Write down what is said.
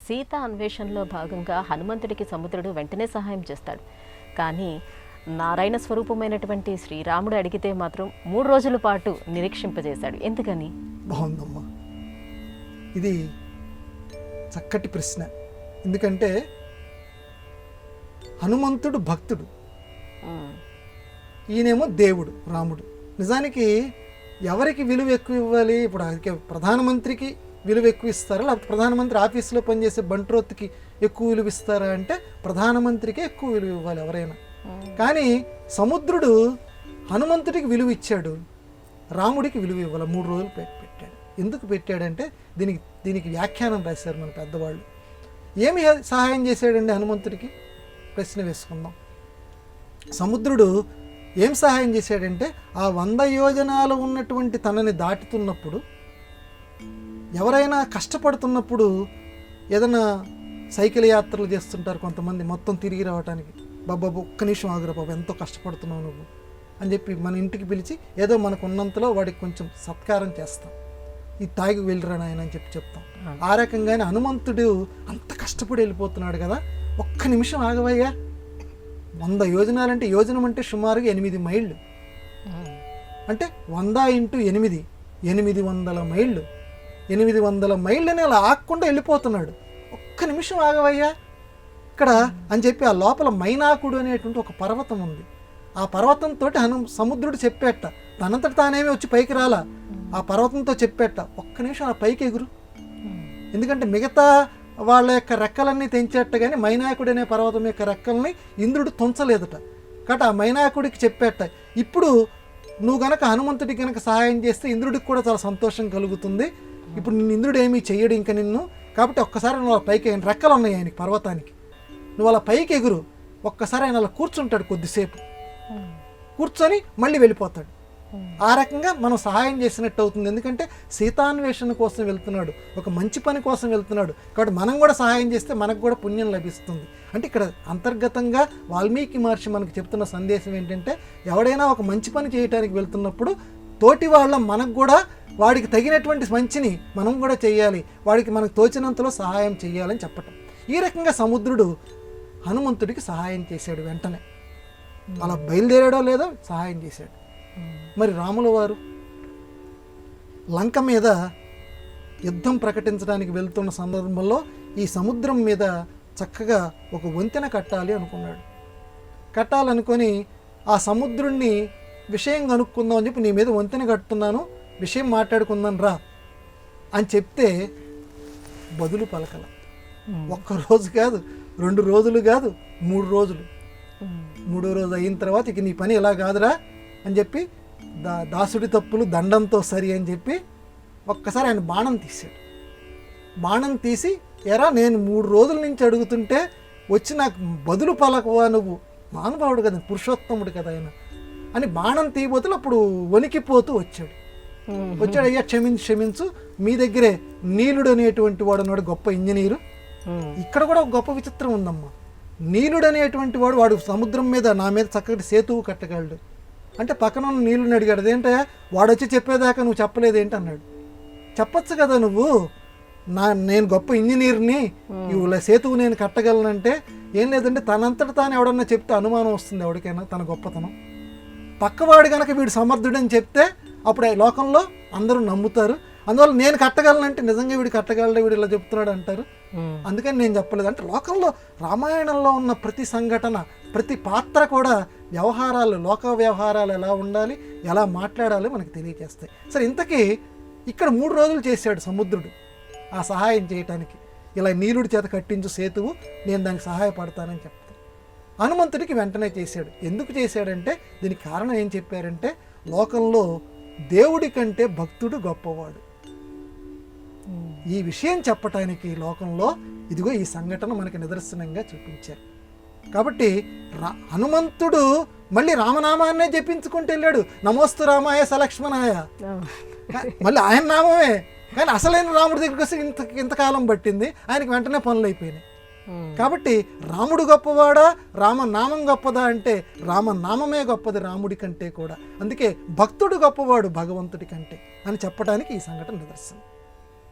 సీత అన్వేషణలో భాగంగా హనుమంతుడికి సముద్రుడు వెంటనే సహాయం చేస్తాడు. కానీ నారాయణ స్వరూపమైనటువంటి శ్రీరాముడు అడిగితే మాత్రం 3 రోజుల పాటు నిరీక్షింపజేశాడు. ఎందుకని? బాగుందమ్మా, ఇది చక్కటి ప్రశ్న. ఎందుకంటే హనుమంతుడు భక్తుడు, ఈయనేమో దేవుడు రాముడు. నిజానికి ఎవరికి విలువ ఎక్కువ ఇవ్వాలి? ఇప్పుడు అందుకే ప్రధానమంత్రికి విలువ ఎక్కువ ఇస్తారా, లేకపోతే ప్రధానమంత్రి ఆఫీసులో పనిచేసే బంట్రోత్కి ఎక్కువ విలువ ఇస్తారా అంటే ప్రధానమంత్రికే ఎక్కువ విలువ ఇవ్వాలి ఎవరైనా. కానీ సముద్రుడు హనుమంతుడికి విలువ ఇచ్చాడు, రాముడికి విలువ ఇవ్వాలి. 3 రోజులు పెట్టాడు. ఎందుకు పెట్టాడంటే దీనికి వ్యాఖ్యానం రాశారు మన పెద్దవాళ్ళు. ఏమి సహాయం చేశాడండి హనుమంతుడికి? ప్రశ్న వేసుకుందాం. సముద్రుడు ఏం సహాయం చేశాడంటే ఆ 100 యోజనాలు ఉన్నటువంటి తనని దాటుతున్నప్పుడు, ఎవరైనా కష్టపడుతున్నప్పుడు, ఏదైనా సైకిల్ యాత్రలు చేస్తుంటారు కొంతమంది మొత్తం తిరిగి రావడానికి, బాబా ఒక్క నిమిషం ఆగురా బాబా, ఎంతో కష్టపడుతున్నావు నువ్వు అని చెప్పి మన ఇంటికి పిలిచి ఏదో మనకు ఉన్నంతలో వాడికి కొంచెం సత్కారం చేస్తాం. ఈ తాగి వెళ్ళిరా నాయన అని చెప్తాం. ఆ రకంగానే హనుమంతుడు అంత కష్టపడి వెళ్ళిపోతున్నాడు కదా, ఒక్క నిమిషం ఆగవయ్యా. 100 యోజనాలంటే, యోజనం అంటే సుమారుగా 8 మైళ్ళు, అంటే 100 × 8 800 మైళ్ళు. 800 మైళ్ళని అలా ఆగకుండా వెళ్ళిపోతున్నాడు. ఒక్క నిమిషం ఆగవయ్యా ఇక్కడ అని చెప్పి ఆ లోపల మైనాకుడు అనేటువంటి ఒక పర్వతం ఉంది. ఆ పర్వతంతో సముద్రుడు చెప్పేట, తనంతట తానేమి వచ్చి పైకి రాలా, ఆ పర్వతంతో చెప్పేట ఒక్క నిమిషం ఆ పైకి ఎగురు. ఎందుకంటే మిగతా వాళ్ళ యొక్క రెక్కలన్నీ తెంచేట, కానీ మైనాకుడు అనే పర్వతం యొక్క రెక్కల్ని ఇంద్రుడు తుంచలేదట. కాబట్టి ఆ మైనాకుడికి చెప్పేట, ఇప్పుడు నువ్వు గనక హనుమంతుడికి గనక సహాయం చేస్తే ఇంద్రుడికి కూడా చాలా సంతోషం కలుగుతుంది. ఇప్పుడు నిన్ను ఇంద్రుడు ఏమీ చెయ్యడు ఇంకా నిన్ను, కాబట్టి ఒక్కసారి నువ్వు పైకి, రెక్కలు ఉన్నాయి ఆయనకి పర్వతానికి, నువ్వు అలా పైకి ఎగురు. ఒక్కసారి ఆయన అలా కూర్చుంటాడు, కొద్దిసేపు కూర్చొని మళ్ళీ వెళ్ళిపోతాడు. ఆ రకంగా మనం సహాయం చేసినట్టు అవుతుంది. ఎందుకంటే సీతాన్వేషణ కోసం వెళ్తున్నాడు, ఒక మంచి పని కోసం వెళ్తున్నాడు. కాబట్టి మనం కూడా సహాయం చేస్తే మనకు కూడా పుణ్యం లభిస్తుంది. అంటే ఇక్కడ అంతర్గతంగా వాల్మీకి మహర్షి మనకు చెప్తున్న సందేశం ఏంటంటే, ఎవడైనా ఒక మంచి పని చేయడానికి వెళ్తున్నప్పుడు తోటి వాళ్ళ మనకు కూడా వాడికి తగినటువంటి మంచిని మనం కూడా చేయాలి, వాడికి మనకు తోచినంతలో సహాయం చేయాలని చెప్పటం. ఈ రకంగా సముద్రుడు హనుమంతుడికి సహాయం చేశాడు. వెంటనే అలా బయలుదేరాడో లేదో సహాయం చేశాడు. మరి రాముల వారు లంక మీద యుద్ధం ప్రకటించడానికి వెళ్తున్న సందర్భంలో ఈ సముద్రం మీద చక్కగా ఒక వంతెన కట్టాలి అనుకున్నాడు. కట్టాలనుకొని ఆ సముద్రుణ్ణి విషయం కనుక్కుందాం అని చెప్పి, నీ మీద వంతెన కట్టుతున్నాను, విషయం మాట్లాడుకుందాం రా అని చెప్తే బదులు పలకల. 1 రోజు కాదు, 2 రోజులు కాదు, 3 రోజులు. 3వ రోజు అయిన తర్వాత ఇక నీ పని ఎలా కాదురా అని చెప్పి, దాసుడి తప్పులు దండంతో సరి అని చెప్పి ఒక్కసారి ఆయన బాణం తీశాడు. బాణం తీసి, ఎరా నేను 3 రోజుల నుంచి అడుగుతుంటే వచ్చి నాకు బదులు పలకవా, నువ్వు మానవాడు కదా, పురుషోత్తముడు కదా ఆయన అని బాణం తీయబోతులు అప్పుడు వణికిపోతూ వచ్చాడు. అయ్యా క్షమించు, మీ దగ్గరే నీలుడు అనేటువంటి వాడు ఉన్నాడు, గొప్ప ఇంజనీరు. ఇక్కడ కూడా ఒక గొప్ప విచిత్రం ఉందమ్మా. నీలుడు అనేటువంటి వాడు సముద్రం మీద నా మీద చక్కటి సేతువు కట్టగలడు అంటే, పక్కన ఉన్న నీళ్ళని అడిగాడు, అదేంటే వాడు వచ్చి చెప్పేదాకా నువ్వు చెప్పలేదేంటి అన్నాడు. చెప్పచ్చు కదా నువ్వు, నేను గొప్ప ఇంజనీర్ని, ఇవి సేతువు నేను కట్టగలనంటే. ఏం లేదంటే తనంతట తాను ఎవడన్నా చెప్తే అనుమానం వస్తుంది ఎవరికైనా తన గొప్పతనం. పక్కవాడు కనుక వీడు సమర్థుడని చెప్తే అప్పుడు లోకంలో అందరూ నమ్ముతారు. అందువల్ల నేను కట్టగలనంటే నిజంగా వీడు కట్టగలడు, వీడు ఇలా చెప్తున్నాడు అంటారు. అందుకని నేను చెప్పలేదు. అంటే లోకంలో రామాయణంలో ఉన్న ప్రతి సంఘటన, ప్రతి పాత్ర కూడా వ్యవహారాలు, లోక వ్యవహారాలు ఎలా ఉండాలి, ఎలా మాట్లాడాలి మనకు తెలియజేస్తాయి. సరే, ఇంతకీ ఇక్కడ 3 రోజులు చేశాడు సముద్రుడు ఆ సహాయం చేయటానికి. ఇలా నీలుడి చేత కట్టించు సేతువు, నేను దానికి సహాయపడతానని చెప్తాను. హనుమంతుడికి వెంటనే చేశాడు. ఎందుకు చేశాడంటే దీనికి కారణం ఏం చెప్పారంటే, లోకంలో దేవుడి కంటే భక్తుడు గొప్పవాడు. ఈ విషయం చెప్పటానికి లోకంలో ఇదిగో ఈ సంఘటన మనకి నిదర్శనంగా చూపించారు. కాబట్టి హనుమంతుడు మళ్ళీ రామనామాన్నే జపించుకుంటూ వెళ్ళాడు. నమోస్తు రామాయ సలక్ష్మణాయ, మళ్ళీ ఆయన నామమే. కానీ అసలైన రాముడి దగ్గరికి వస్తే ఇంతకాలం పట్టింది, ఆయనకి వెంటనే పనులు అయిపోయినాయి. కాబట్టి రాముడు గొప్పవాడా, రామనామం గొప్పదా అంటే రామనామమే గొప్పది రాముడి కంటే కూడా. అందుకే భక్తుడు గొప్పవాడు భగవంతుడి కంటే అని చెప్పడానికి ఈ సంఘటన నిదర్శనం.